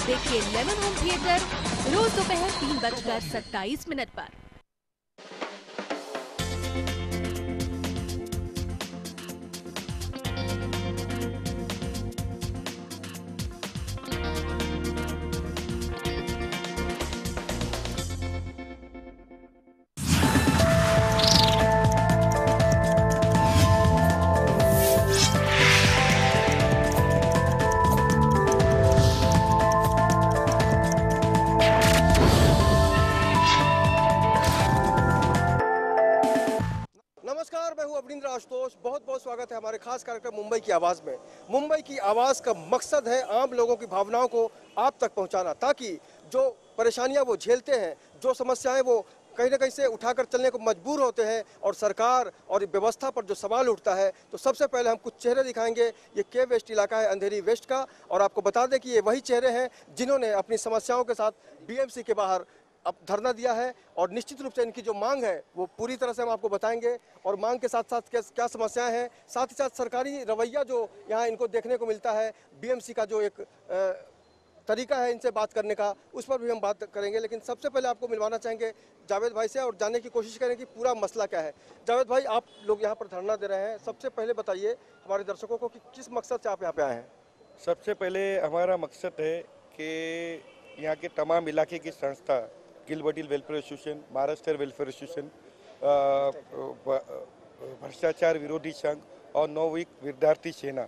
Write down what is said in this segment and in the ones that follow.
देखिए lemon home theatre रोज दोपहर 3:27 पर। नमस्कार, मैं हूं अवनींद्र आशुतोष। बहुत बहुत स्वागत है हमारे खास कार्यक्रम मुंबई की आवाज़ में। मुंबई की आवाज़ का मकसद है आम लोगों की भावनाओं को आप तक पहुंचाना, ताकि जो परेशानियां वो झेलते हैं, जो समस्याएं वो कहीं ना कहीं से उठाकर चलने को मजबूर होते हैं और सरकार और व्यवस्था पर जो सवाल उठता है, तो सबसे पहले हम कुछ चेहरे दिखाएंगे। ये के वेस्ट इलाका है, अंधेरी वेस्ट का, और आपको बता दें कि ये वही चेहरे हैं जिन्होंने अपनी समस्याओं के साथ बीएमसी के बाहर अब धरना दिया है। और निश्चित रूप से इनकी जो मांग है वो पूरी तरह से हम आपको बताएंगे, और मांग के साथ साथ क्या समस्याएं हैं, साथ ही साथ सरकारी रवैया जो यहाँ इनको देखने को मिलता है, बीएमसी का जो एक तरीका है इनसे बात करने का, उस पर भी हम बात करेंगे। लेकिन सबसे पहले आपको मिलवाना चाहेंगे जावेद भाई से और जानने की कोशिश करें कि पूरा मसला क्या है। जावेद भाई, आप लोग यहाँ पर धरना दे रहे हैं, सबसे पहले बताइए हमारे दर्शकों को कि किस मकसद से आप यहाँ पे आए हैं। सबसे पहले हमारा मकसद है कि यहाँ के तमाम इलाके की संस्था, गिलबर्टिल welfare association, Maharashtra welfare association, भ्रष्टाचार विरोधी संघ और नवयुग विद्यार्थी सेना,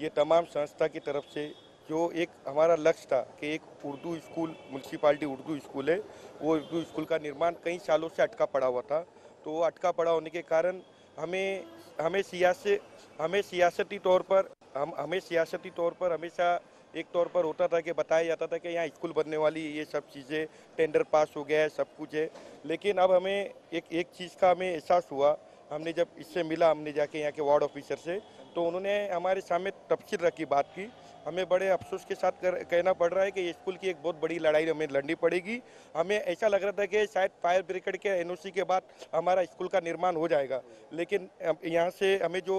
ये तमाम संस्था की तरफ से जो एक हमारा लक्ष्य था कि एक Urdu school, municipality Urdu school है, वो उर्दू स्कूल का निर्माण कई सालों से अटका पड़ा हुआ था। तो वो अटका पड़ा होने के कारण हमें सियासती तौर पर हमेशा एक तौर पर होता था कि बताया जाता था कि यहाँ स्कूल बनने वाली, ये सब चीज़ें, टेंडर पास हो गया है, सब कुछ है। लेकिन अब हमें एक चीज़ का हमें एहसास हुआ, हमने जब इससे मिला, हमने जाके यहाँ के वार्ड ऑफिसर से, तो उन्होंने हमारे सामने तफसील रखी बात की। हमें बड़े अफसोस के साथ कहना पड़ रहा है कि ये स्कूल की एक बहुत बड़ी लड़ाई हमें लड़नी पड़ेगी। हमें ऐसा लग रहा था कि शायद फायर ब्रिगेड के एनओसी के बाद हमारा स्कूल का निर्माण हो जाएगा, लेकिन यहाँ से हमें जो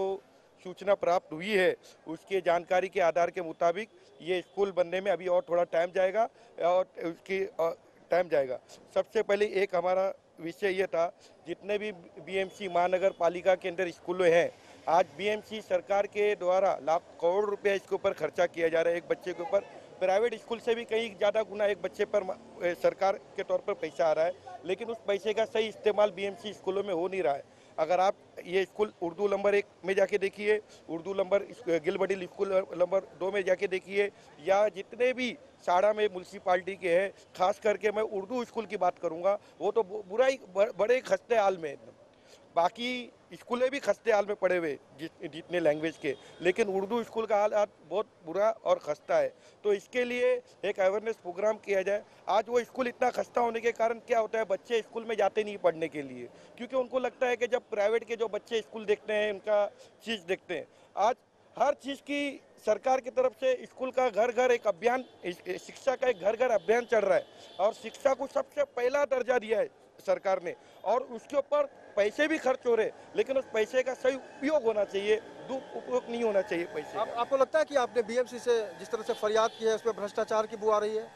सूचना प्राप्त हुई है उसके जानकारी के आधार के मुताबिक ये स्कूल बनने में अभी और थोड़ा टाइम जाएगा सबसे पहले एक हमारा विषय ये था, जितने भी बीएमसी महानगर पालिका के अंदर स्कूलें हैं, आज बीएमसी सरकार के द्वारा लाख करोड़ रुपया इसके ऊपर खर्चा किया जा रहा है एक बच्चे के ऊपर। प्राइवेट स्कूल से भी कहीं ज़्यादा गुना एक बच्चे पर सरकार के तौर पर पैसा आ रहा है, लेकिन उस पैसे का सही इस्तेमाल बीएमसी स्कूलों में हो नहीं रहा है। अगर आप ये स्कूल उर्दू नंबर 1 में जाके देखिए, उर्दू नंबर गिलबर्टिल स्कूल नंबर 2 में जाके देखिए, या जितने भी साड़ा में म्यूनसिपालिटी के हैं, खास करके मैं उर्दू स्कूल की बात करूंगा, वो तो बड़े खस्ते हाल में। बाकी स्कूलें भी खस्ते हाल में पड़े हुए जितने लैंग्वेज के, लेकिन उर्दू स्कूल का हाल आज बहुत बुरा और खस्ता है। तो इसके लिए एक अवेयरनेस प्रोग्राम किया जाए। आज वो स्कूल इतना खस्ता होने के कारण क्या होता है, बच्चे स्कूल में जाते नहीं पढ़ने के लिए, क्योंकि उनको लगता है कि जब प्राइवेट के जो बच्चे स्कूल देखते हैं, उनका चीज़ देखते हैं। आज हर चीज़ की सरकार की तरफ से स्कूल का घर घर एक अभियान, शिक्षा का एक घर घर अभियान चल रहा है, और शिक्षा को सबसे पहला दर्जा दिया है सरकार ने, और उसके ऊपर पैसे भी खर्च हो रहे, लेकिन उस पैसे का सही उपयोग होना चाहिए, दुरुपयोग नहीं होना चाहिए पैसे। आपको लगता है कि आपने बीएमसी से जिस तरह से फरियाद की है उसमें भ्रष्टाचार की बू आ रही है?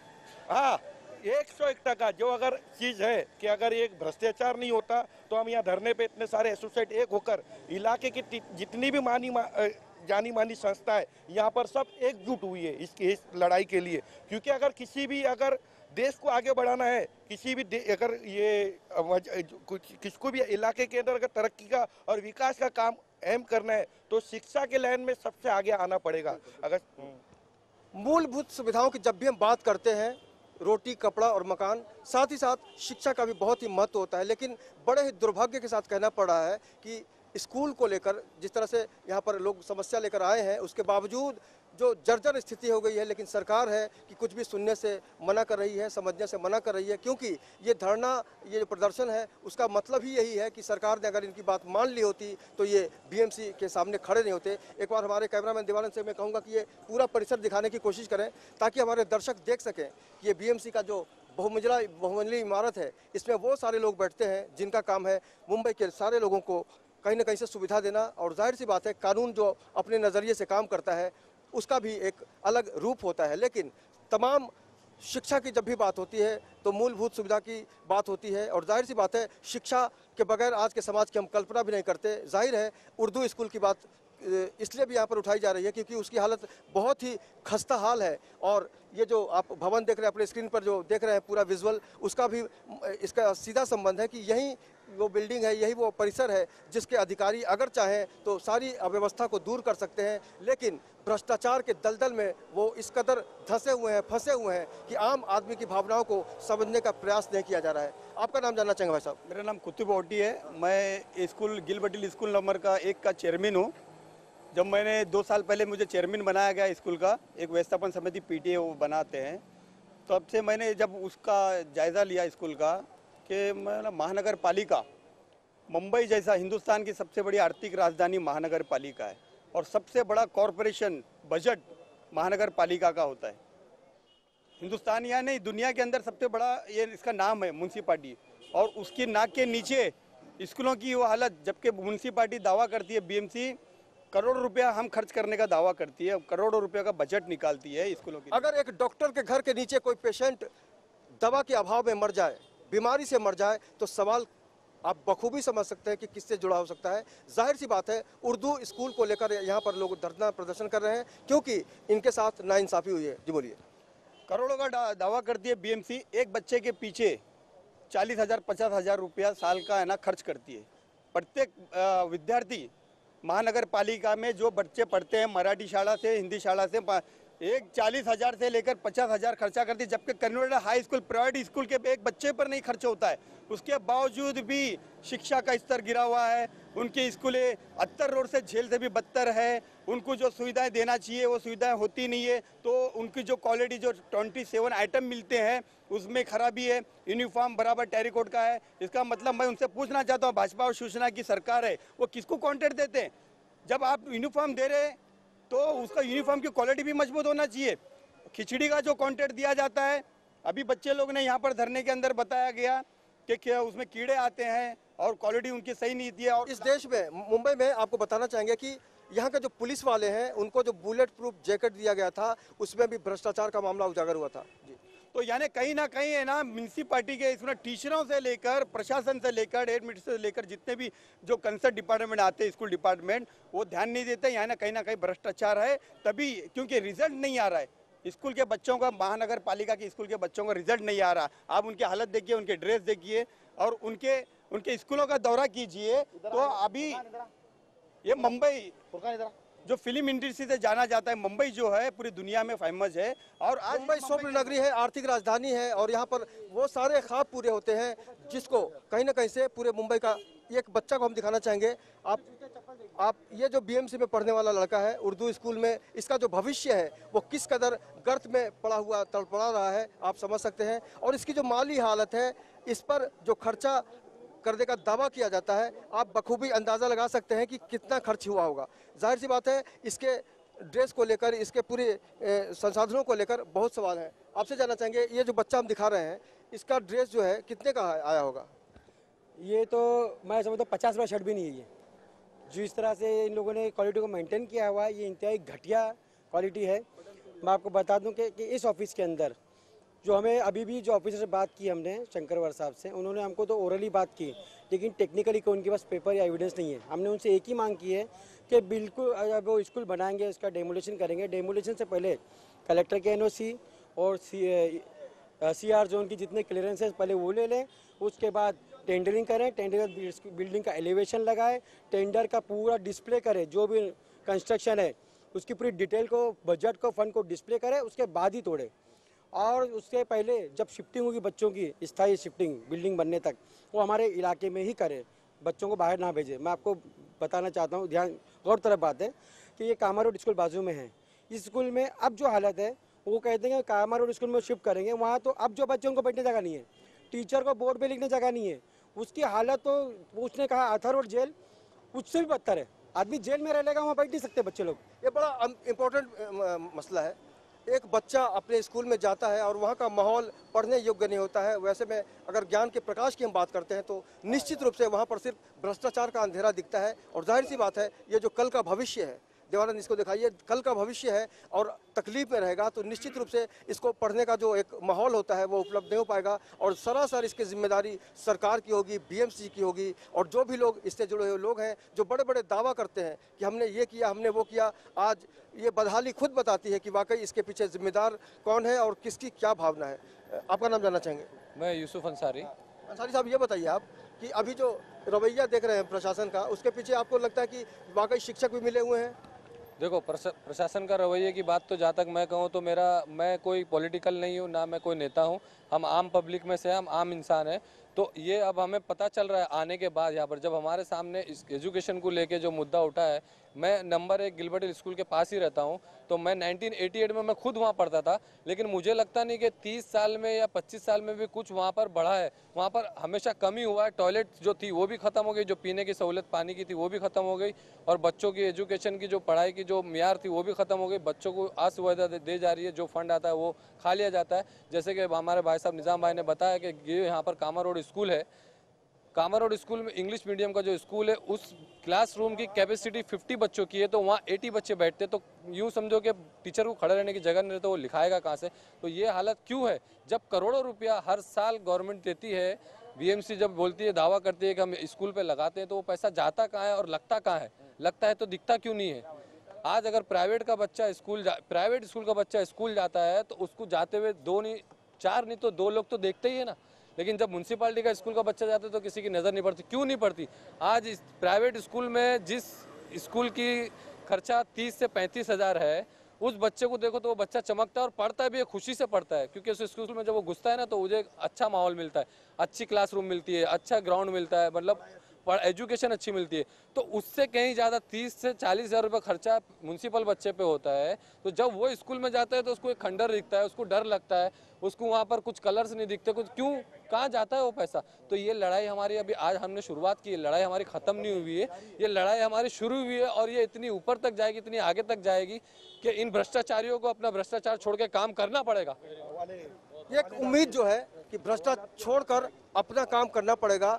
हाँ, 101% जो अगर चीज़ है कि अगर ये भ्रष्टाचार नहीं होता तो हम यहाँ धरने पे इतने सारे एसोसिएट एक होकर इलाके की जितनी भी जानी मानी संस्था है यहाँ पर सब एकजुट हुई है इस लड़ाई के लिए। क्योंकि अगर देश को आगे बढ़ाना है, अगर ये किसको भी इलाके के अंदर अगर तरक्की का और विकास का काम अहम करना है, तो शिक्षा के लाइन में सबसे आगे आना पड़ेगा। अगर मूलभूत सुविधाओं की जब भी हम बात करते हैं, रोटी, कपड़ा और मकान, साथ ही साथ शिक्षा का भी बहुत ही महत्व होता है, लेकिन बड़े ही दुर्भाग्य के साथ कहना पड़ रहा है कि स्कूल को लेकर जिस तरह से यहाँ पर लोग समस्या लेकर आए हैं, उसके बावजूद जो जर्जर स्थिति हो गई है, लेकिन सरकार है कि कुछ भी सुनने से मना कर रही है, समझने से मना कर रही है। क्योंकि ये धरना, ये जो प्रदर्शन है, उसका मतलब ही यही है कि सरकार ने अगर इनकी बात मान ली होती तो ये बीएमसी के सामने खड़े नहीं होते। एक बार हमारे कैमरामैन देवानंद से मैं कहूँगा कि ये पूरा परिसर दिखाने की कोशिश करें, ताकि हमारे दर्शक देख सकें कि ये बीएमसी का जो बहुमंजिला इमारत है, इसमें वो सारे लोग बैठते हैं जिनका काम है मुंबई के सारे लोगों को कहीं ना कहीं से सुविधा देना। और जाहिर सी बात है, कानून जो अपने नज़रिए से काम करता है उसका भी एक अलग रूप होता है, लेकिन तमाम शिक्षा की जब भी बात होती है तो मूलभूत सुविधा की बात होती है और जाहिर सी बात है शिक्षा के बगैर आज के समाज की हम कल्पना भी नहीं करते। जाहिर है उर्दू स्कूल की बात इसलिए भी यहाँ पर उठाई जा रही है क्योंकि उसकी हालत बहुत ही खस्ता हाल है और ये जो आप भवन देख रहे हैं अपने स्क्रीन पर जो देख रहे हैं पूरा विजुअल उसका भी इसका सीधा संबंध है कि यही वो बिल्डिंग है, यही वो परिसर है जिसके अधिकारी अगर चाहें तो सारी अव्यवस्था को दूर कर सकते हैं, लेकिन भ्रष्टाचार के दलदल में वो इस कदर धंसे हुए हैं, फंसे हुए हैं कि आम आदमी की भावनाओं को समझने का प्रयास नहीं किया जा रहा है। आपका नाम जानना चाहेंगे भाई साहब? मेरा नाम कुतुब ओटी है। मैं स्कूल गिलबटिल स्कूल नंबर का 1 का चेयरमैन हूँ। जब मैंने 2 साल पहले मुझे चेयरमैन बनाया गया स्कूल का, एक व्यवस्थापन समिति पीटीए वो बनाते हैं, तब से मैंने जब उसका जायज़ा लिया स्कूल का कि महानगर पालिका मुंबई जैसा हिंदुस्तान की सबसे बड़ी आर्थिक राजधानी महानगर पालिका है और सबसे बड़ा कॉरपोरेशन बजट महानगर पालिका का होता है। हिंदुस्तान या नहीं दुनिया के अंदर सबसे बड़ा ये इसका नाम है म्यूनसिपालिटी, और उसकी नाक के नीचे स्कूलों की वो हालत, जबकि म्यूनसिपालिटी दावा करती है बीएमसी करोड़ रुपया हम खर्च करने का दावा करती है, करोड़ों रुपया का बजट निकालती है स्कूलों की। अगर एक डॉक्टर के घर के नीचे कोई पेशेंट दवा के अभाव में मर जाए, बीमारी से मर जाए, तो सवाल आप बखूबी समझ सकते हैं कि किससे जुड़ा हो सकता है। जाहिर सी बात है उर्दू स्कूल को लेकर यहाँ पर लोग धरना प्रदर्शन कर रहे हैं क्योंकि इनके साथ नाइंसाफी हुई है। जी बोलिए। करोड़ों का दावा करती है बीएमसी, एक बच्चे के पीछे 40,000 50,000 रुपया साल का है ना खर्च करती है। प्रत्येक विद्यार्थी महानगर पालिका में जो बच्चे पढ़ते हैं मराठी शाला से हिंदी शाला से एक 40,000 से लेकर 50,000 खर्चा करती है, जबकि converted high school private school के एक बच्चे पर नहीं खर्च होता है। उसके बावजूद भी शिक्षा का स्तर गिरा हुआ है। उनकी स्कूलें 78 रोड से झेल से भी बदतर है। उनको जो सुविधाएं देना चाहिए वो सुविधाएं होती नहीं है, तो उनकी जो क्वालिटी जो 27 आइटम मिलते हैं उसमें खराबी है। यूनिफॉर्म बराबर टेरिकोट का है। इसका मतलब मैं उनसे पूछना चाहता हूँ, भाजपा और शिवसेना की सरकार है वो किसको कॉन्ट्रैक्ट देते हैं? जब आप यूनिफॉर्म दे रहे हैं तो उसका यूनिफॉर्म की क्वालिटी भी मजबूत होना चाहिए। खिचड़ी का जो कॉन्ट्रैक्ट दिया जाता है, अभी बच्चे लोग ने यहाँ पर धरने के अंदर बताया गया कि उसमें कीड़े आते हैं और क्वालिटी उनकी सही नहीं थी। और इस देश में मुंबई में आपको बताना चाहेंगे कि यहाँ के जो पुलिस वाले हैं उनको जो बुलेट प्रूफ जैकेट दिया गया था उसमें भी भ्रष्टाचार का मामला उजागर हुआ था। जी। तो यानी कहीं ना कहीं है ना म्यूनसिपालिटी के इसमें टीचरों से लेकर प्रशासन से लेकर एडमिनिस्ट्रेशन से लेकर जितने भी जो कंसर्न डिपार्टमेंट आते हैं स्कूल डिपार्टमेंट वो ध्यान नहीं देते। यहाँ ना कहीं भ्रष्टाचार है, तभी क्योंकि रिजल्ट नहीं आ रहा है स्कूल के बच्चों का, महानगर पालिका के स्कूल के बच्चों का रिजल्ट नहीं आ रहा। आप उनकी हालत देखिए, उनके ड्रेस देखिए और उनके स्कूलों का दौरा कीजिए। तो अभी ये मुंबई जो फिल्म इंडस्ट्री से जाना जाता है, मुंबई जो है पूरी दुनिया में फेमस है और आज मुंबई स्वप्न नगरी है, आर्थिक राजधानी है और यहाँ पर वो सारे ख्वाब पूरे होते हैं जिसको कहीं ना कहीं से पूरे मुंबई का एक बच्चा को हम दिखाना चाहेंगे। आप ये जो बीएमसी में पढ़ने वाला लड़का है उर्दू स्कूल में, इसका जो भविष्य है वो किस कदर गर्त में पड़ा हुआ तड़पड़ा रहा है आप समझ सकते हैं। और इसकी जो माली हालत है, इस पर जो खर्चा करने का दावा किया जाता है, आप बखूबी अंदाज़ा लगा सकते हैं कि कितना खर्च हुआ होगा। जाहिर सी बात है इसके ड्रेस को लेकर, इसके पूरे संसाधनों को लेकर बहुत सवाल हैं। आपसे जानना चाहेंगे ये जो बच्चा हम दिखा रहे हैं इसका ड्रेस जो है कितने का आया होगा? ये तो मैं समझता हूँ 50 रुपये शर्ट भी नहीं है। ये जो इस तरह से इन लोगों ने क्वालिटी को मेंटेन किया हुआ है ये इंतहाई घटिया क्वालिटी है। मैं आपको बता दूं कि इस ऑफिस के अंदर जो हमें अभी भी जो ऑफिसर से बात की हमने शंकरवर साहब से, उन्होंने हमको तो ओरली बात की लेकिन टेक्निकली कोई उनके पास पेपर या एविडेंस नहीं है। हमने उनसे एक ही मांग की है कि बिल्कुल जब वो स्कूल बनाएंगे उसका डेमोलेशन करेंगे, डेमोलेशन से पहले कलेक्टर के एनओसी और CR जोन की जितने क्लियरेंस है पहले वो ले लें, उसके बाद टेंडरिंग करें, टेंडर बिल्डिंग का एलिवेशन लगाए, टेंडर का पूरा डिस्प्ले करें, जो भी कंस्ट्रक्शन है उसकी पूरी डिटेल को, बजट को, फंड को डिस्प्ले करें, उसके बाद ही तोड़े। और उससे पहले जब शिफ्टिंग होगी बच्चों की, स्थायी शिफ्टिंग बिल्डिंग बनने तक, वो हमारे इलाके में ही करें, बच्चों को बाहर ना भेजें। मैं आपको बताना चाहता हूँ, ध्यान गौर तरफ बात है कि ये कामा रोड स्कूल बाजू में है। इस स्कूल में अब जो हालत है वो कहते हैं कामा रोड स्कूल में शिफ्ट करेंगे, वहाँ तो अब जो बच्चों को बैठने जगह नहीं है, टीचर को बोर्ड पे लिखने जगह नहीं है, उसकी हालत तो उसने कहा आथा रोड जेल उससे भी बदतर है। आदमी जेल में रह लेगा, वहाँ बैठ नहीं सकते बच्चे लोग। ये बड़ा इम्पोर्टेंट मसला है। एक बच्चा अपने स्कूल में जाता है और वहाँ का माहौल पढ़ने योग्य नहीं होता है। वैसे में अगर ज्ञान के प्रकाश की हम बात करते हैं तो निश्चित रूप से वहाँ पर सिर्फ भ्रष्टाचार का अंधेरा दिखता है। और जाहिर सी बात है ये जो कल का भविष्य है, देवानंद इसको दिखाइए, कल का भविष्य है और तकलीफ में रहेगा तो निश्चित रूप से इसको पढ़ने का जो एक माहौल होता है वो उपलब्ध नहीं हो पाएगा और सरासर इसकी जिम्मेदारी सरकार की होगी, बीएमसी की होगी। और जो भी लोग इससे जुड़े हुए लोग हैं जो बड़े बड़े दावा करते हैं कि हमने ये किया, हमने वो किया, आज ये बदहाली खुद बताती है कि वाकई इसके पीछे जिम्मेदार कौन है और किसकी क्या भावना है। आपका नाम जानना चाहेंगे? मैं यूसुफ अंसारी। अंसारी साहब, ये बताइए आप कि अभी जो रवैया देख रहे हैं प्रशासन का, उसके पीछे आपको लगता है कि वाकई शिक्षक भी मिले हुए हैं? देखो, प्रशासन का रवैये की बात तो जहाँ तक मैं कहूँ तो मैं कोई पॉलिटिकल नहीं हूँ, ना मैं कोई नेता हूँ। हम आम पब्लिक में से, हम आम इंसान हैं। तो ये अब हमें पता चल रहा है आने के बाद, यहाँ पर जब हमारे सामने इस एजुकेशन को लेके जो मुद्दा उठा है। मैं नंबर 1 गिलबर्ट हिल स्कूल के पास ही रहता हूँ, तो मैं 1988 में मैं खुद वहाँ पढ़ता था, लेकिन मुझे लगता नहीं कि 30 साल में या 25 साल में भी कुछ वहाँ पर बढ़ा है। वहाँ पर हमेशा कमी हुआ है। टॉयलेट जो थी वो भी ख़त्म हो गई, जो पीने की सहूलत पानी की थी वो भी ख़त्म हो गई, और बच्चों की एजुकेशन की जो पढ़ाई की जो मियार थी वो भी ख़त्म हो गई। बच्चों को असुविधा दे जा रही है, जो फंड आता है वो खा लिया जाता है। जैसे कि हमारे भाई साहब निज़ाम भाई ने बताया कि ये यहाँ पर कामा रोड स्कूल है। कामा रोड स्कूल में इंग्लिश मीडियम का जो स्कूल है, उस क्लासरूम की कैपेसिटी 50 बच्चों की है, तो वहाँ 80 बच्चे बैठते। तो यूँ समझो कि टीचर को खड़े रहने की जगह नहीं रहती, वो लिखाएगा कहाँ से? तो ये हालत क्यों है? जब करोड़ों रुपया हर साल गवर्नमेंट देती है, बीएमसी जब बोलती है, दावा करती है कि हम स्कूल पे लगाते हैं, तो वो पैसा जाता कहाँ है और लगता कहाँ है? लगता है तो दिखता क्यों नहीं है? आज अगर प्राइवेट स्कूल का बच्चा स्कूल जाता है तो उसको जाते हुए 2 नहीं 4 नहीं तो 2 लोग तो देखते ही है ना। लेकिन जब म्यूनसिपालिटी का स्कूल का बच्चा जाता है तो किसी की नज़र नहीं पड़ती। क्यों नहीं पड़ती? आज इस प्राइवेट स्कूल में जिस स्कूल की खर्चा 30 से 35 हज़ार है, उस बच्चे को देखो तो वो बच्चा चमकता है और पढ़ता भी है, खुशी से पढ़ता है, क्योंकि उस स्कूल में जब वो घुसता है ना तो मुझे अच्छा माहौल मिलता है, अच्छी क्लासरूम मिलती है, अच्छा ग्राउंड मिलता है, मतलब एजुकेशन अच्छी मिलती है। तो उससे कहीं ज़्यादा 30 से 40 हज़ार रुपये खर्चा म्यूनसिपल बच्चे पे होता है। तो जब वो स्कूल में जाता है तो उसको एक खंडर दिखता है, उसको डर लगता है, उसको वहाँ पर कुछ कलर्स नहीं दिखते, कुछ क्यों, कहाँ जाता है वो पैसा? तो ये लड़ाई हमारी अभी आज हमने शुरुआत की है, लड़ाई हमारी ख़त्म नहीं हुई है, ये लड़ाई हमारी शुरू हुई है और ये इतनी ऊपर तक जाएगी, इतनी आगे तक जाएगी कि इन भ्रष्टाचारियों को अपना भ्रष्टाचार छोड़ के काम करना पड़ेगा। ये एक उम्मीद जो है कि भ्रष्टाचार छोड़कर अपना काम करना पड़ेगा,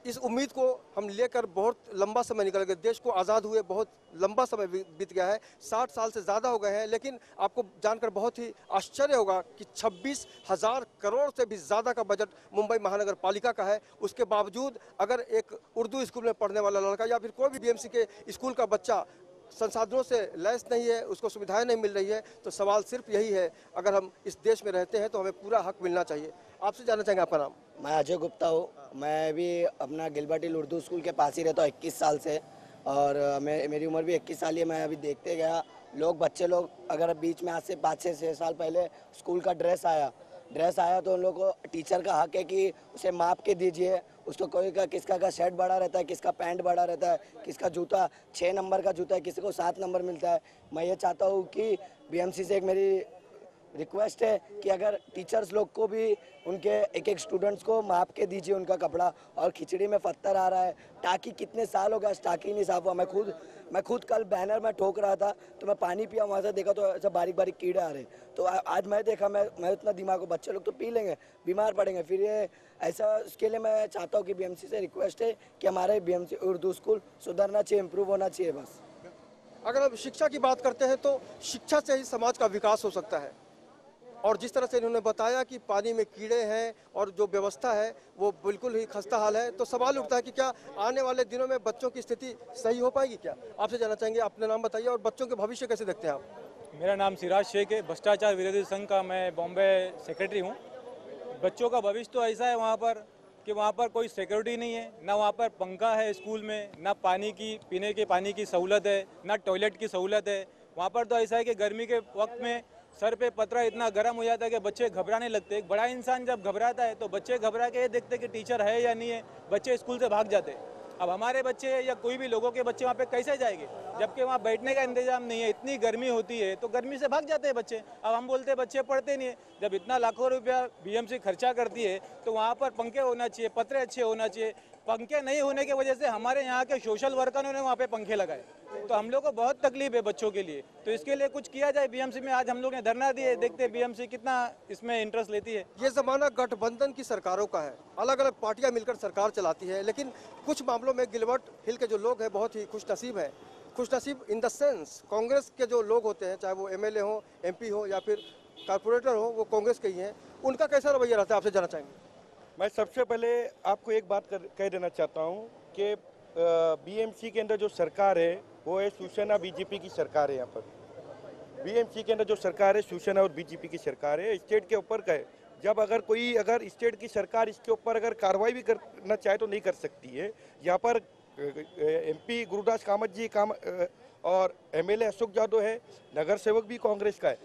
इस उम्मीद को हम लेकर बहुत लंबा समय निकल गए। देश को आज़ाद हुए बहुत लंबा समय बीत गया है, 60 साल से ज़्यादा हो गए हैं। लेकिन आपको जानकर बहुत ही आश्चर्य होगा कि 26,000 करोड़ से भी ज़्यादा का बजट मुंबई महानगर पालिका का है। उसके बावजूद अगर एक उर्दू स्कूल में पढ़ने वाला लड़का या फिर कोई भी बीएमसी के स्कूल का बच्चा संसाधनों से लैस नहीं है, उसको सुविधाएं नहीं मिल रही है, तो सवाल सिर्फ यही है, अगर हम इस देश में रहते हैं तो हमें पूरा हक मिलना चाहिए। आपसे जानना चाहेंगे आपका नाम? मैं अजय गुप्ता हूँ। मैं भी अपना गिलबर्ट हिल उर्दू स्कूल के पास ही रहता हूँ 21 साल से, और मेरी उम्र भी 21 साल ही है। मैं अभी देखते गया बच्चे लोग अगर बीच में आज से 5-6 साल पहले स्कूल का ड्रेस आया तो उन लोगों को टीचर का हक है कि उसे माप के दीजिए। उसको कोई का किसका का शर्ट बड़ा रहता है, किसका पैंट बड़ा रहता है, किसका जूता 6 नंबर का जूता है, किसी को 7 नंबर मिलता है। मैं ये चाहता हूँ कि बीएमसी से एक मेरी रिक्वेस्ट है कि अगर टीचर्स लोग को भी उनके एक स्टूडेंट्स को माप के दीजिए उनका कपड़ा। और खिचड़ी में पत्थर आ रहा है, टाँकी कितने साल हो गया टाँकी नहीं साफ हुआ। मैं खुद कल बैनर में ठोक रहा था तो मैं पानी पिया, वहाँ से देखा तो ऐसा बारीक बारीक कीड़े आ रहे। तो आज मैं देखा, मैं इतना दिमाग को, बच्चे लोग तो पी लेंगे, बीमार पड़ेंगे फिर ये ऐसा। इसके लिए मैं चाहता हूँ कि बीएमसी से रिक्वेस्ट है कि हमारे बीएमसी उर्दू स्कूल सुधरना चाहिए, इम्प्रूव होना चाहिए बस। अगर हम शिक्षा की बात करते हैं तो शिक्षा से ही समाज का विकास हो सकता है। और जिस तरह से इन्होंने बताया कि पानी में कीड़े हैं और जो व्यवस्था है वो बिल्कुल ही खस्ता हाल है, तो सवाल उठता है कि क्या आने वाले दिनों में बच्चों की स्थिति सही हो पाएगी क्या? आपसे जानना चाहेंगे, अपना नाम बताइए और बच्चों के भविष्य कैसे देखते हैं आप? मेरा नाम सिराज शेख है, भ्रष्टाचार विरोधी संघ का मैं बॉम्बे सेक्रेटरी हूँ। बच्चों का भविष्य तो ऐसा है वहाँ पर कि वहाँ पर कोई सिक्योरिटी नहीं है, ना वहाँ पर पंखा है स्कूल में, ना पीने के पानी की सहूलत है, ना टॉयलेट की सहूलत है। वहाँ पर तो ऐसा है कि गर्मी के वक्त में सर पे पतरा इतना गर्म हो जाता है कि बच्चे घबराने लगते हैं। एक बड़ा इंसान जब घबराता है तो बच्चे घबरा के ये देखते कि टीचर है या नहीं है, बच्चे स्कूल से भाग जाते हैं। अब हमारे बच्चे या कोई भी लोगों के बच्चे वहाँ पे कैसे जाएंगे, जबकि वहाँ बैठने का इंतजाम नहीं है, इतनी गर्मी होती है, तो गर्मी से भाग जाते हैं बच्चे। अब हम बोलते हैं बच्चे पढ़ते नहीं है। जब इतना लाखों रुपया बीएमसी खर्चा करती है तो वहाँ पर पंखे होना चाहिए, पतरे अच्छे होना चाहिए। पंखे नहीं होने की वजह से हमारे यहाँ के सोशल वर्करों ने वहाँ पे पंखे लगाए, तो हम लोग को बहुत तकलीफ है बच्चों के लिए। तो इसके लिए कुछ किया जाए बीएमसी में। आज हम लोग ने धरना दिए, देखते हैं बीएमसी कितना इसमें इंटरेस्ट लेती है। ये जमाना गठबंधन की सरकारों का है, अलग अलग पार्टियां मिलकर सरकार चलाती है, लेकिन कुछ मामलों में गिलबर्ट हिल के जो लोग हैं बहुत ही खुशनसीब हैं खुशनसीब इन द सेंस कांग्रेस के जो लोग होते हैं, चाहे वो एमएलए हो, एमपी हो या फिर कारपोरेटर हो, वो कांग्रेस के ही हैं, उनका कैसा रवैया रहता है, आपसे जानना चाहेंगे। मैं सबसे पहले आपको एक बात कह देना चाहता हूँ कि बीएमसी के अंदर जो सरकार है वो है शिवसेना बीजेपी की सरकार है। यहाँ पर बीएमसी के अंदर जो सरकार है शिवसेना और बीजेपी की सरकार है। स्टेट के ऊपर का है, जब अगर स्टेट की सरकार इसके ऊपर अगर कार्रवाई भी करना चाहे तो नहीं कर सकती है। यहाँ पर एमपी गुरुदास कामत जी और एमएलए अशोक यादव है, नगर सेवक भी कांग्रेस का है,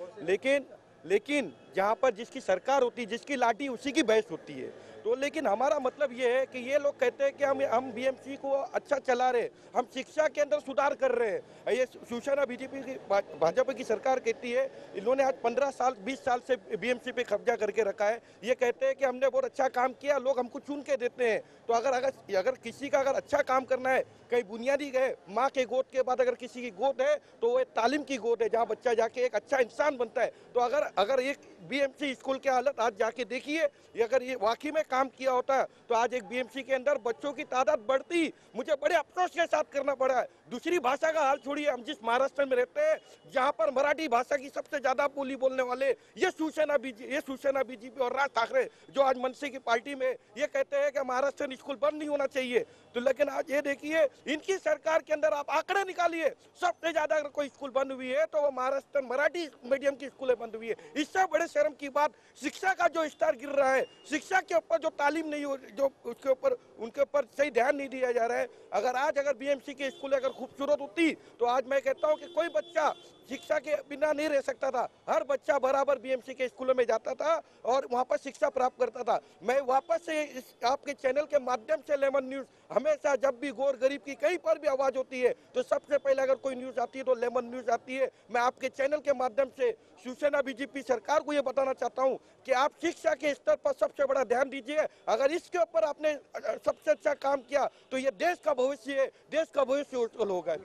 लेकिन जहाँ पर जिसकी सरकार होती है, जिसकी लाठी उसी की बहस होती है। तो लेकिन हमारा मतलब ये है कि ये लोग कहते हैं कि हम बीएमसी को अच्छा चला रहे, हम शिक्षा के अंदर सुधार कर रहे हैं। ये शिवसेना बीजेपी की भाजपा की सरकार कहती है इन्होंने आज 15 साल 20 साल से बीएमसी पे कब्जा करके रखा है। ये कहते हैं कि हमने बहुत अच्छा काम किया, लोग हमको चुन के देते हैं। तो अगर किसी का अगर अच्छा काम करना है, कहीं बुनियादी है, माँ के गोद के बाद अगर किसी की गोद है तो वो तालीम की गोद है, जहाँ बच्चा जाके एक अच्छा इंसान बनता है। तो अगर एक बीएमसी स्कूल की हालत आज जाके देखिए, अगर ये वाकई में काम किया होता तो आज एक बीएमसी के अंदर बच्चों की तादाद बढ़ती। मुझे बड़े अफसोस के साथ करना पड़ा है। दूसरी भाषा का हाल छोड़िए, हम जिस महाराष्ट्र में रहते हैं जहां पर मराठी भाषा की सबसे ज्यादा बोली बोलने वाले ये शिवसेना बीजेपी और राज ठाकरे जो आज मनसे की पार्टी में ये कहते हैं कि महाराष्ट्र स्कूल बंद नहीं होना चाहिए। तो लेकिन आज ये देखिए इनकी सरकार के अंदर आप आंकड़े निकालिए, सबसे ज्यादा अगर कोई स्कूल बंद हुई है तो वो महाराष्ट्र मराठी मीडियम की स्कूलें बंद हुई है। इससे बड़े शर्म की बात, शिक्षा का जो स्तर गिर रहा है, शिक्षा के ऊपर जो तालीम नहीं हो, जो उनके ऊपर सही ध्यान नहीं दिया जा रहा है। अगर बीएमसी की स्कूल अगर खूबसूरत होती तो आज मैं कहता हूं कि कोई बच्चा शिक्षा के बिना नहीं रह सकता था। हर बच्चा बराबर बीएमसी के स्कूलों में जाता था और वहां पर शिक्षा प्राप्त करता था। मैं वापस से आपके चैनल के माध्यम से लेमन न्यूज, हमेशा जब भी गौर गरीब की कहीं पर भी आवाज होती है तो सबसे पहले अगर कोई न्यूज आती है तो लेमन न्यूज आती है। मैं आपके चैनल के माध्यम से शिवसेना बीजेपी सरकार को ये बताना चाहता हूँ कि आप शिक्षा के स्तर पर सबसे बड़ा ध्यान दीजिए। अगर इसके ऊपर आपने सबसे अच्छा काम किया तो ये देश का भविष्य है, देश का भविष्य उज्जवल होगा।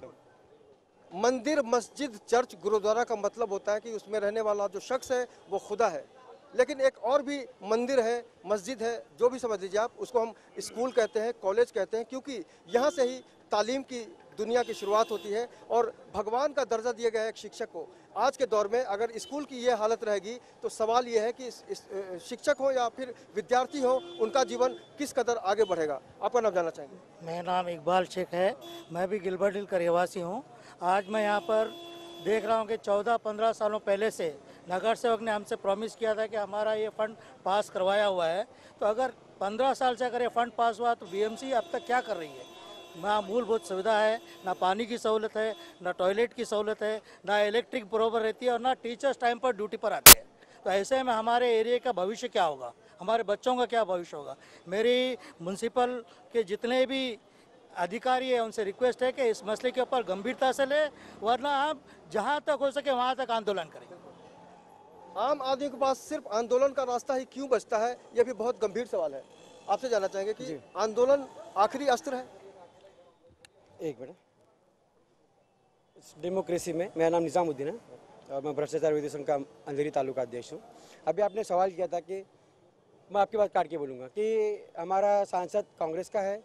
मंदिर, मस्जिद, चर्च, गुरुद्वारा का मतलब होता है कि उसमें रहने वाला जो शख्स है वो खुदा है। लेकिन एक और भी मंदिर है, मस्जिद है, जो भी समझ लीजिए आप, उसको हम स्कूल कहते हैं, कॉलेज कहते हैं, क्योंकि यहाँ से ही तालीम की दुनिया की शुरुआत होती है और भगवान का दर्जा दिया गया है एक शिक्षक को। आज के दौर में अगर स्कूल की ये हालत रहेगी तो सवाल ये है कि शिक्षक हो या फिर विद्यार्थी हो, उनका जीवन किस कदर आगे बढ़ेगा। आपका नाम जानना चाहेंगे। मेरा नाम इकबाल शेख है, मैं भी गिलबर्ट हिल का रहवासी हूँ। आज मैं यहाँ पर देख रहा हूँ कि 14-15 सालों पहले से नगर सेवक ने हमसे प्रॉमिस किया था कि हमारा ये फंड पास करवाया हुआ है। तो अगर 15 साल से अगर ये फंड पास हुआ तो बीएमसी अब तक क्या कर रही है? ना मूलभूत सुविधा है, ना पानी की सहूलत है, ना टॉयलेट की सहूलत है, ना इलेक्ट्रिक बराबर रहती है और ना टीचर्स टाइम पर ड्यूटी पर आते हैं। तो ऐसे में हमारे एरिया का भविष्य क्या होगा, हमारे बच्चों का क्या भविष्य होगा? मेरी म्यूनसिपल के जितने भी अधिकारी है उनसे रिक्वेस्ट है कि इस मसले के ऊपर गंभीरता से ले, वरना आप जहां तक हो सके वहां तक आंदोलन करें। आम आदमी के पास सिर्फ आंदोलन का रास्ता ही क्यों बचता है, यह भी बहुत गंभीर सवाल है। आपसे जानना चाहेंगे कि आंदोलन आखिरी अस्त्र है। एक मिनट, डेमोक्रेसी में मेरा नाम निजामुद्दीन है और मैं भ्रष्टाचार विरोधी संघ का अंधेरी तालुका अध्यक्ष हूँ। अभी आपने सवाल किया था कि मैं आपकी बात काट के बोलूँगा कि हमारा सांसद कांग्रेस का है,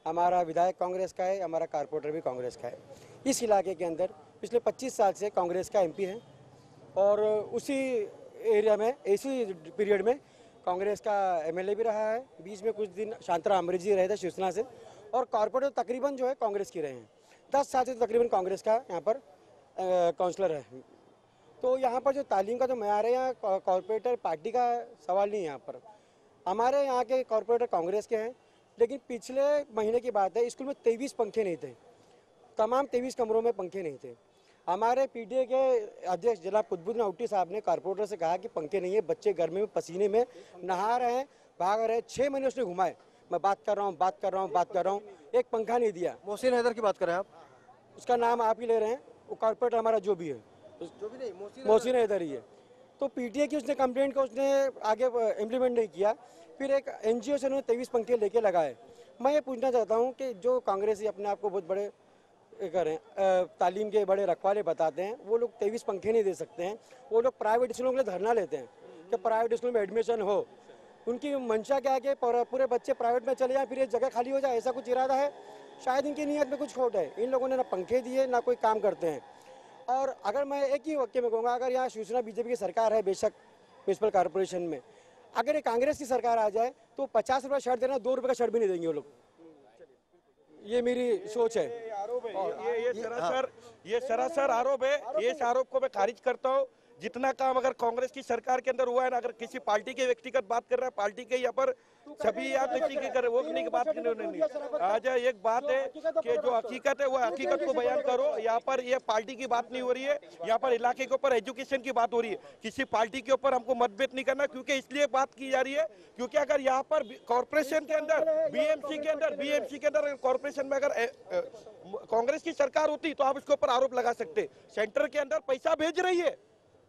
हमारा विधायक कांग्रेस का है, हमारा कारपोरेटर भी कांग्रेस का है। इस इलाके के अंदर पिछले 25 साल से कांग्रेस का एमपी है और उसी एरिया में इसी पीरियड में कांग्रेस का एमएलए भी रहा है। बीच में कुछ दिन शांतराम अमृत जी रहे थे शिवसेना से, और कॉर्पोरेटर तकरीबन जो है कांग्रेस की रहे हैं। 10 साल से तकरीबन कांग्रेस का यहाँ पर काउंसलर है। तो यहाँ पर जो तालीम का जो मैयार है, यहाँ कॉर्पोरेटर पार्टी का सवाल नहीं है। यहाँ पर हमारे यहाँ के कॉर्पोरेटर कांग्रेस के हैं, लेकिन पिछले महीने की बात है स्कूल में 23 पंखे नहीं थे, तमाम 23 कमरों में पंखे नहीं थे। हमारे पीटीए के अध्यक्ष जनाब कुतुबुद्दीन औटी साहब ने कॉर्पोरेटर से कहा कि पंखे नहीं है, बच्चे गर्मी में पसीने में नहा रहे हैं, भाग रहे हैं। 6 महीने उसने घुमाए, मैं बात कर रहा हूँ, एक पंखा नहीं दिया। मोहसिन हैदर की बात करें आप, उसका नाम आप ही ले रहे हैं, वो कॉर्पोरेटर हमारा जो भी है, जो भी नहीं, मोहसिन हैदर ही है। तो पीटीए की उसने कंप्लेंट का उसने आगे इम्प्लीमेंट नहीं किया। फिर एक एनजीओ से उन्होंने 23 पंखे लेके लगाए। मैं ये पूछना चाहता हूँ कि जो कांग्रेसी अपने आप को बहुत बड़े करें तालीम के बड़े रखवाले बताते हैं, वो लोग 23 पंखे नहीं दे सकते हैं। वो लोग प्राइवेट स्कूलों के लिए धरना लेते हैं कि प्राइवेट स्कूल में एडमिशन हो। उनकी मंशा क्या है कि पूरे बच्चे प्राइवेट में चले जाएं, फिर ये जगह खाली हो जाए, ऐसा कुछ इरादा है। शायद इनकी नीयत में कुछ खोट है। इन लोगों ने ना पंखे दिए ना कोई काम करते हैं। और अगर मैं एक ही वाक्य में कहूँगा, अगर यहाँ शिवसेना बीजेपी की सरकार है बेशक म्यूनसिपल कॉर्पोरेशन में, अगर ये कांग्रेस की सरकार आ जाए तो 50 रुपये शर्ट देना, 2 रुपये का शर्ट भी नहीं देंगे वो लोग। ये मेरी सोच है। ये सरासर आरोप है। ये इस आरोप को मैं खारिज करता हूँ। जितना काम अगर कांग्रेस की सरकार के अंदर हुआ है ना, अगर किसी पार्टी के व्यक्तिगत बात कर रहा है, पार्टी के यहाँ पर सभी या किसी के कर वो नहीं की बात नहीं। आज एक बात है कि जो हकीकत है वो हकीकत को बयान करो। यहाँ पर ये पार्टी की बात नहीं हो रही है, यहाँ पर इलाके के ऊपर एजुकेशन की बात हो रही है। किसी पार्टी के ऊपर हमको मतभेद नहीं करना, क्योंकि इसलिए बात की जा रही है क्योंकि अगर यहाँ पर कॉर्पोरेशन के अंदर बीएमसी के अंदर कॉर्पोरेशन में अगर कांग्रेस की सरकार होती तो आप उसके ऊपर आरोप लगा सकते। सेंटर के अंदर पैसा भेज रही है,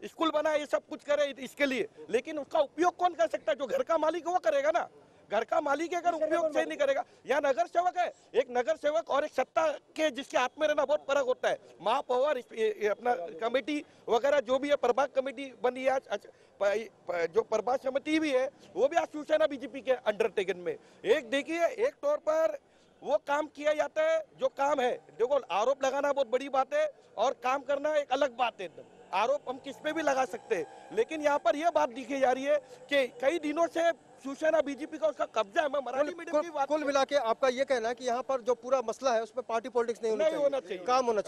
स्कूल बना, ये सब कुछ करे इसके लिए, लेकिन उसका उपयोग कौन कर सकता है? जो घर का मालिक वो करेगा ना। घर का मालिक अगर उपयोग सही नहीं करेगा, या नगर सेवक है, एक नगर सेवक और एक सत्ता के जिसके हाथ में रहना बहुत फर्क होता है। महापौर अपना कमेटी वगैरह जो भी है, प्रभाग कमेटी बनी है, जो प्रभाग समिति भी है वो भी आज शिवसेना बीजेपी के अंडरटेकन में। एक देखिए, एक तौर पर वो काम किया जाता है जो काम है। देखो, आरोप लगाना बहुत बड़ी बात है और काम करना एक अलग बात है। एकदम आरोप हम किस पे भी लगा सकते हैं, लेकिन यहाँ पर यह बात दिखी जा रही है कि कई दिनों से शिवसेना बीजेपी का उसका कब्जा है। मैं मराठी मीडियम की बात, कुल मिला के आपका ये कहना है कि यहाँ पर जो पूरा मसला है उसमें पार्टी पॉलिटिक्स नहीं होना चाहिए, काम होना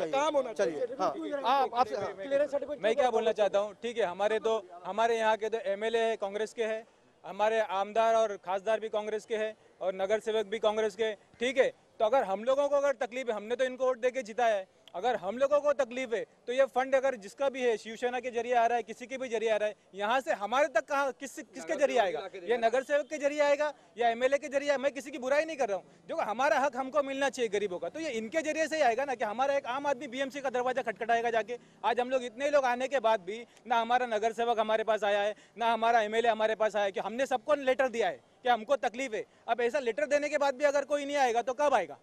चाहिए। हाँ, आपसे मैं क्या बोलना चाहता हूँ, ठीक है, हमारे यहाँ के तो एमएलए है कांग्रेस के है, हमारे आमदार और खासदार भी कांग्रेस के हैं और नगर सेवक भी कांग्रेस के, ठीक है। तो अगर हम लोगों को अगर तकलीफ है, हमने तो इनको वोट देके जिताया है, अगर हम लोगों को तकलीफ है तो ये फंड अगर जिसका भी है, शिवसेना के जरिए आ रहा है, किसी के भी जरिए आ रहा है, यहाँ से हमारे तक कहाँ किसके जरिए आएगा? ये नगर सेवक के जरिए आएगा या एमएलए के जरिए? मैं किसी की बुराई नहीं कर रहा हूँ, जो हमारा हक हमको मिलना चाहिए गरीबों का, तो ये इनके जरिए से ही आएगा ना। कि हमारा एक आम आदमी बीएमसी का दरवाजा खटखटाएगा जाके? आज हम लोग इतने लोग आने के बाद भी ना हमारा नगर सेवक हमारे पास आया है, ना हमारा एमएलए हमारे पास आया है, कि हमने सबको लेटर दिया है कि हमको तकलीफ है। अब ऐसा लेटर देने के बाद भी अगर कोई नहीं आएगा तो कब आएगा?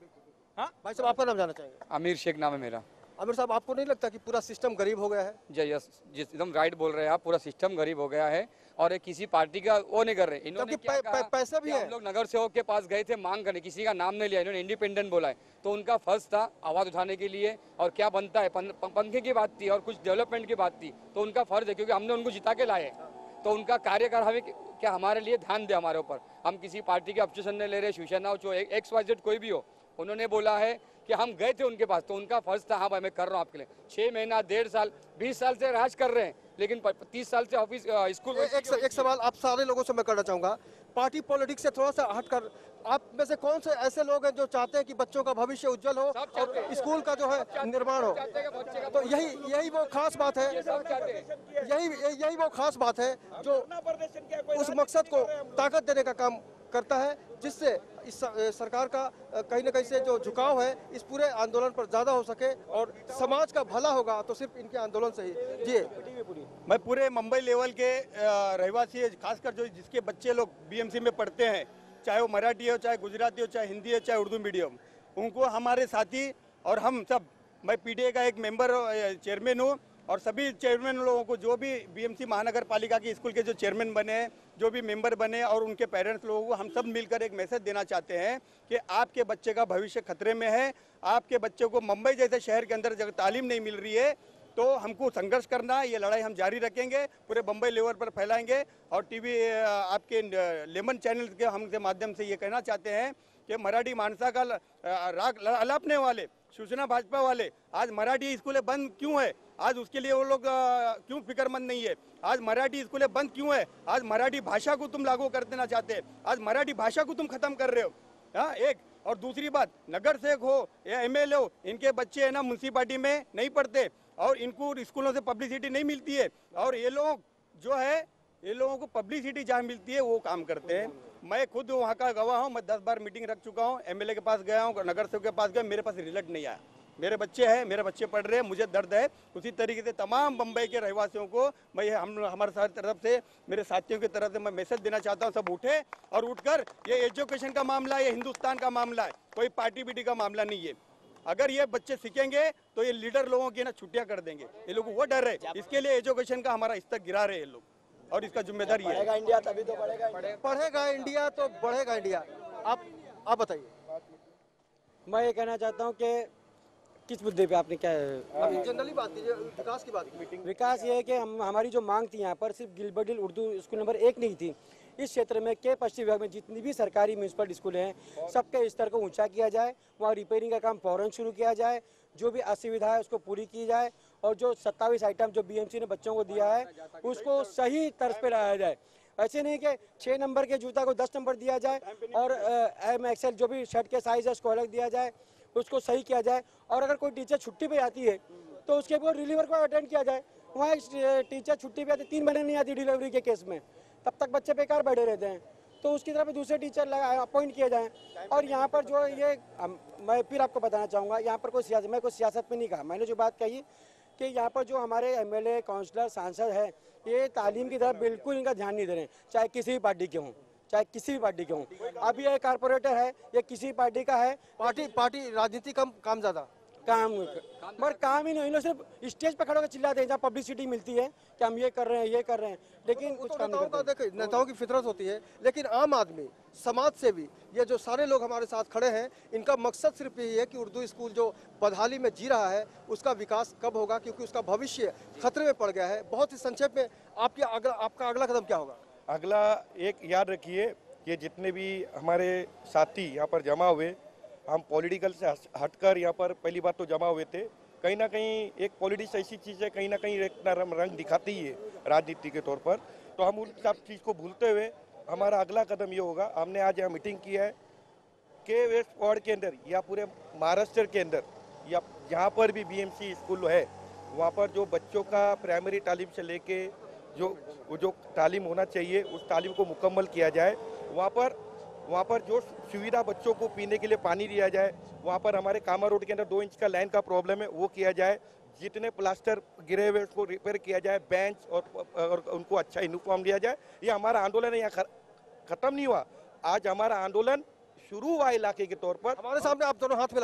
हाँ भाई साहब, आपका नाम जानना चाहेंगे? आमिर शेख नाम है मेरा। आमिर साहब, आपको नहीं लगता कि पूरा सिस्टम गरीब हो गया है? यस, एकदम राइट बोल रहे हैं आप, पूरा सिस्टम गरीब हो गया है और एक किसी पार्टी का वो नहीं कर रहे। इन्होंने क्या कहा, पैसे भी है। हम लोग नगर सेवक के पास गए थे मांग करने, किसी का नाम नहीं लिया, इन्होंने इंडिपेंडेंट बोला है। तो उनका फर्ज था आवाज उठाने के लिए, और क्या बनता है, पंखे की बात थी और कुछ डेवलपमेंट की बात थी, तो उनका फर्ज है क्योंकि हमने उनको जिता के लाए। तो उनका कार्यकाल हमें क्या हमारे लिए ध्यान दे हमारे ऊपर। हम किसी पार्टी के ऑब्जेक्शन नहीं ले रहे, शिवसेना हो, जो XYZ कोई भी हो, उन्होंने बोला है कि हम गए थे उनके पास, तो उनका फर्ज था, हाँ भाई मैं कर रहा हूँ आपके लिए। 6 महीना, 1.5 साल, 20 साल से राज कर रहे हैं, लेकिन 30 साल से ऑफिस स्कूल। एक सवाल आप सारे लोगों से मैं करना चाहूंगा, पार्टी पॉलिटिक्स से थोड़ा सा हटकर आप में से कौन से ऐसे लोग हैं जो चाहते हैं कि बच्चों का भविष्य उज्जवल हो और स्कूल का जो है निर्माण हो? तो यही वो खास बात है, यही वो खास बात है जो उस मकसद को ताकत देने का काम करता है, जिससे इस सरकार का कहीं न कहीं से जो झुकाव है इस पूरे आंदोलन पर ज्यादा हो सके और समाज का भला होगा तो सिर्फ इनके आंदोलन से ही। जी, मैं पूरे मुंबई लेवल के रहवासी, खासकर जो जिसके बच्चे लोग बीएमसी में पढ़ते हैं, चाहे वो मराठी हो, चाहे गुजराती हो, चाहे हिंदी हो, चाहे उर्दू मीडियम, उनको हमारे साथी और हम सब, मैं पीटीए का एक मेंबर चेयरमैन हूँ, और सभी चेयरमैन लोगों को, जो भी बीएमसी महानगर पालिका के स्कूल के जो चेयरमैन बने हैं, जो भी मेंबर बने, और उनके पेरेंट्स लोगों को हम सब मिलकर एक मैसेज देना चाहते हैं कि आपके बच्चे का भविष्य खतरे में है। आपके बच्चे को मुंबई जैसे शहर के अंदर जब तालीम नहीं मिल रही है तो हमको संघर्ष करना है। ये लड़ाई हम जारी रखेंगे, पूरे बम्बई लेवल पर फैलाएंगे। और टीवी आपके लेमन चैनल के हम के माध्यम से ये कहना चाहते हैं कि मराठी माणसा का राग अलापने वाले शिवसेना भाजपा वाले आज मराठी स्कूलें बंद क्यों है? आज उसके लिए वो लोग क्यों फिक्रमंद नहीं है? आज मराठी स्कूलें बंद क्यों है? आज मराठी भाषा को तुम लागू कर देना चाहते हैं, आज मराठी भाषा को तुम खत्म कर रहे हो। हाँ, एक और दूसरी बात, नगर सेवक हो या एमएलए हो, इनके बच्चे है ना म्यूनसिपालिटी में नहीं पढ़ते और इनको स्कूलों से पब्लिसिटी नहीं मिलती है, और ये लोग जो है, ये लोगों को पब्लिसिटी जहाँ मिलती है वो काम करते हैं। मैं खुद वहाँ का गवाह हूँ, मैं 10 बार मीटिंग रख चुका हूँ, एमएलए के पास गया हूँ, नगर सेवक के पास गया, मेरे पास रिजल्ट नहीं आया। मेरे बच्चे हैं, मेरे बच्चे पढ़ रहे हैं, मुझे दर्द है। उसी तरीके से तमाम बम्बई के रहवासियों को मैं हमारे साथ तरफ से, मेरे साथियों की तरफ से मैं मैसेज देना चाहता हूँ, सब उठे और उठकर, ये एजुकेशन का मामला है, ये हिंदुस्तान का मामला है, कोई पार्टी बीटी का मामला नहीं है। अगर ये बच्चे सीखेंगे तो ये लीडर लोगों की ना छुट्टियां कर देंगे, ये लोगों को वो डर है। इसके लिए एजुकेशन का हमारा स्तर गिरा रहे हैं ये लोग, और इसका जिम्मेदार ये है। बढ़ेगा इंडिया तभी तो बढ़ेगा इंडिया तो बढ़ेगा इंडिया। आप बताइए। मैं ये कहना चाहता हूँ कि किस मुद्दे पे आपने क्या जनरली बात कीजिए, विकास की बात कीजिए। विकास ये है कि हमारी जो मांग थी यहाँ पर सिर्फ गिलबर्ट हिल उर्दू स्कूल नंबर 1 नहीं थी। इस क्षेत्र में के पश्चिम विभाग में जितनी भी सरकारी म्यूनसिपल स्कूल हैं सबके स्तर को ऊंचा किया जाए, वहाँ रिपेयरिंग का काम फौरन शुरू किया जाए, जो भी असुविधा है उसको पूरी की जाए और जो 27 आइटम जो बीएमसी ने बच्चों को दिया है उसको सही तर्ज पे लाया जाए। ऐसे नहीं कि 6 नंबर के जूता को 10 नंबर दिया जाए और MXL जो भी शर्ट के साइज है उसको अलग दिया जाए, उसको सही किया जाए। और अगर कोई टीचर छुट्टी पे आती है तो उसके ऊपर रिलीवर को अटेंड किया जाए। वहाँ एक टीचर छुट्टी पे आती 3 महीने नहीं आती डिलीवरी के केस में, तब तक बच्चे बेकार बैठे रहते हैं, तो उसकी तरफ दूसरे टीचर अपॉइंट किए जाएं। और यहाँ पर जो ये मैं फिर आपको बताना चाहूँगा, यहाँ पर मैं कोई सियासत में नहीं कहा, मैंने जो बात कही कि यहाँ पर जो हमारे MLA काउंसलर सांसद है ये तालीम की तरफ बिल्कुल इनका ध्यान नहीं दे रहे हैं, चाहे किसी भी पार्टी के हों, चाहे किसी भी पार्टी के हों। अभी ये कारपोरेटर है, ये किसी पार्टी का है, पार्टी राजनीति कम काम ज्यादा मगर काम ही नहीं, इन लोग सिर्फ स्टेज पर खड़े होकर चिल्लाते हैं जहाँ पब्लिसिटी मिलती है कि हम ये कर रहे हैं ये कर रहे हैं, लेकिन कुछ काम नहीं करते। नेताओं की फितरत होती है, लेकिन आम आदमी, समाज से भी, ये जो सारे लोग हमारे साथ खड़े हैं इनका मकसद सिर्फ यही है कि उर्दू स्कूल जो बदहाली में जी रहा है उसका विकास कब होगा, क्योंकि उसका भविष्य खतरे में पड़ गया है। बहुत ही संक्षेप में आपका अगला कदम क्या होगा? अगला एक याद रखिए कि जितने भी हमारे साथी यहाँ पर जमा हुए, हम पॉलिटिकल से हटकर यहाँ पर पहली बात तो जमा हुए थे। कहीं ना कहीं एक पॉलिटिक्स ऐसी चीज़ है, कहीं ना कहीं एक रंग दिखाती ही है राजनीति के तौर पर, तो हम उन सब चीज़ को भूलते हुए हमारा अगला कदम ये होगा, हमने आज यहाँ मीटिंग की है के वेस्ट वार्ड के अंदर या पूरे महाराष्ट्र के अंदर या जहाँ पर भी BMC स्कूल है वहाँ पर जो बच्चों का प्राइमरी तालीम से लेके जो तालीम होना चाहिए उस तालीम को मुकम्मल किया जाए। वहाँ पर जो सुविधा बच्चों को पीने के लिए पानी दिया जाए, वहाँ पर हमारे कामा रोड के अंदर 2 इंच का लाइन का प्रॉब्लम है वो किया जाए, जितने प्लास्टर गिरे हुए उसको रिपेयर किया जाए, बेंच और उनको अच्छा यूनिफॉर्म दिया जाए। ये हमारा आंदोलन है, यहाँ खत्म नहीं हुआ, आज हमारा आंदोलन शुरू हुआ इलाके के तौर पर। हमारे सामने आप दोनों हाथ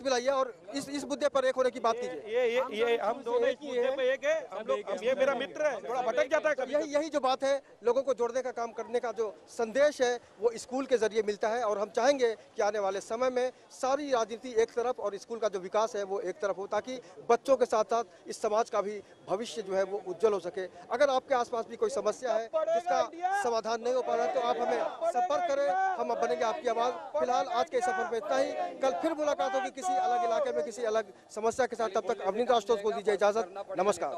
मिलाइए और इस मुद्दे पर एक होने की बात कीजिए। ये हम दोनों इस मुद्दे पे एक है, हम लोग, ये मेरा मित्र है, थोड़ा भटक जाता है कभी। यही जो बात है, लोगों को जोड़ने का काम करने का जो संदेश है वो स्कूल के जरिए मिलता है और हम चाहेंगे कि आने वाले समय में सारी राजनीति एक तरफ और स्कूल का जो विकास है वो एक तरफ हो, ताकि बच्चों के साथ साथ इस समाज का भी भविष्य जो है वो उज्जवल हो सके। अगर आपके आसपास भी कोई समस्या है जिसका समाधान नहीं हो पा रहा है तो आप हमें संपर्क करें, हम बनेंगे आपकी आवाज़। फिलहाल आज के सफर में इतना ही, कल फिर मुलाकात होगी किसी अलग इलाके में किसी अलग समस्या के साथ। तब तक अवनींद्र आशुतोष को दीजिए इजाजत, नमस्कार।